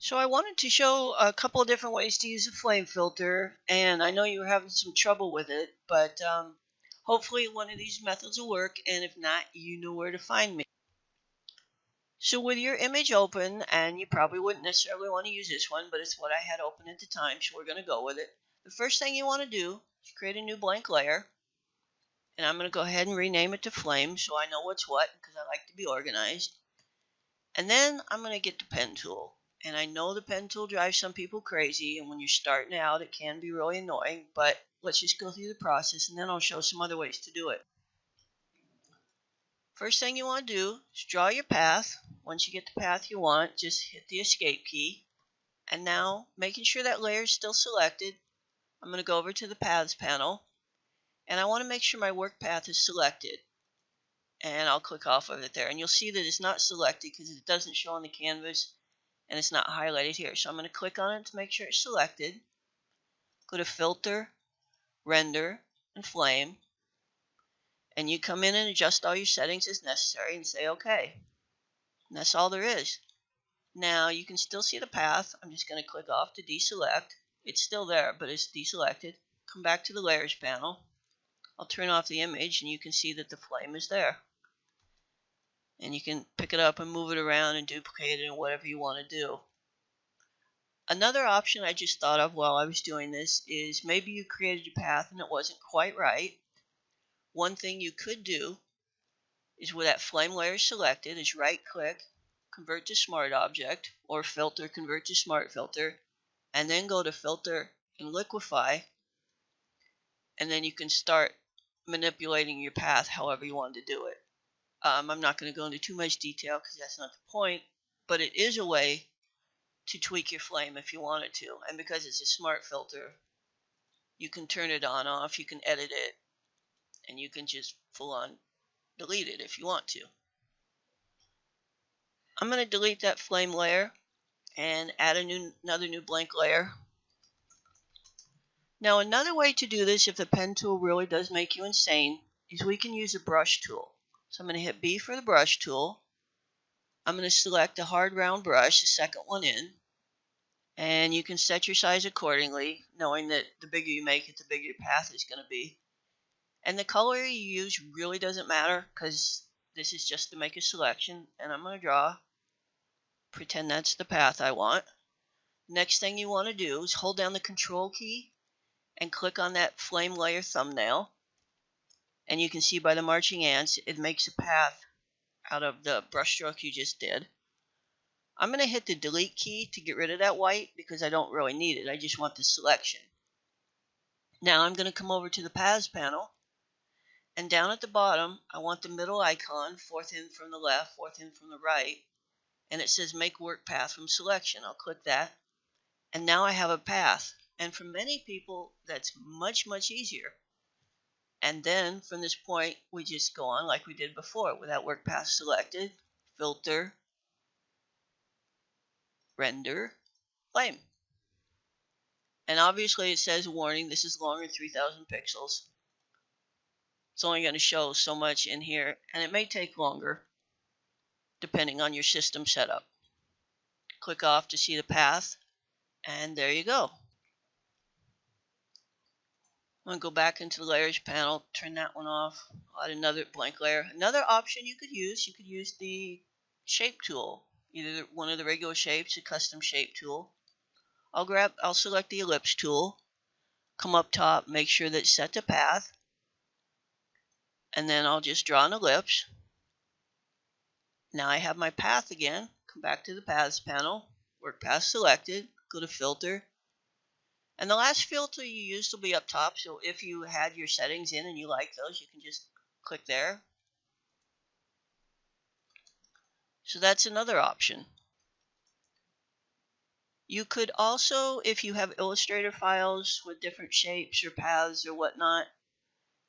So I wanted to show a couple of different ways to use a flame filter, and I know you were having some trouble with it, but hopefully one of these methods will work, and if not, you know where to find me. So with your image open, and you probably wouldn't necessarily want to use this one, but it's what I had open at the time, so we're going to go with it. The first thing you want to do is create a new blank layer, and I'm going to go ahead and rename it to flame so I know what's what, because I like to be organized. And then I'm going to get the pen tool. And I know the pen tool drives some people crazy, and when you're starting out, it can be really annoying, but let's just go through the process, and then I'll show some other ways to do it. First thing you want to do is draw your path. Once you get the path you want, just hit the escape key. And now, making sure that layer is still selected, I'm going to go over to the Paths panel, and I want to make sure my work path is selected. And I'll click off of it there, and you'll see that it's not selected because it doesn't show on the canvas and it's not highlighted here. So I'm going to click on it to make sure it's selected. Go to Filter, Render, and Flame. And you come in and adjust all your settings as necessary and say OK. And that's all there is. Now you can still see the path. I'm just going to click off to deselect. It's still there, but it's deselected. Come back to the Layers panel. I'll turn off the image and you can see that the flame is there. And you can pick it up and move it around and duplicate it and whatever you want to do. Another option I just thought of while I was doing this is maybe you created your path and it wasn't quite right. One thing you could do is with that flame layer selected is right click, convert to smart object, or filter, convert to smart filter, and then go to filter and liquify, and then you can start manipulating your path however you want to do it. I'm not going to go into too much detail because that's not the point, but it is a way to tweak your flame if you wanted to, and because it's a smart filter, you can turn it on off, you can edit it, and you can just full on delete it if you want to. I'm going to delete that flame layer and add another new blank layer. Now another way to do this if the pen tool really does make you insane is we can use a brush tool. So I'm going to hit B for the brush tool. I'm going to select a hard round brush, the second one in, and you can set your size accordingly, knowing that the bigger you make it, the bigger your path is going to be. And the color you use really doesn't matter because this is just to make a selection. And I'm going to draw, pretend that's the path I want. Next thing you want to do is hold down the Control key and click on that flame layer thumbnail. And you can see by the marching ants, it makes a path out of the brushstroke you just did. I'm going to hit the delete key to get rid of that white because I don't really need it. I just want the selection. Now I'm going to come over to the Paths panel, and down at the bottom I want the middle icon, fourth in from the left, fourth in from the right, and it says make work path from selection. I'll click that, and now I have a path. And for many people that's much easier. And then from this point we just go on like we did before with that work path selected, filter, render, flame. And obviously it says warning, this is longer than 3000 pixels. It's only going to show so much in here, and it may take longer depending on your system setup. Click off to see the path, and there you go. I'm going to go back into the layers panel, turn that one off, add another blank layer. Another option you could use the shape tool, either one of the regular shapes, a custom shape tool. I'll select the ellipse tool, come up top, make sure that it's set to path, and then I'll just draw an ellipse. Now I have my path again. Come back to the Paths panel, work path selected, go to filter, and the last filter you used will be up top, so if you had your settings in and you like those, you can just click there. So that's another option. You could also, if you have Illustrator files with different shapes or paths or whatnot,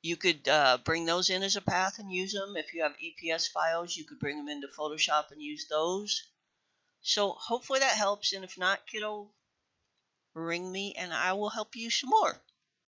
you could bring those in as a path and use them. If you have EPS files, you could bring them into Photoshop and use those. So hopefully that helps, and if not, kiddo, ring me and I will help you some more.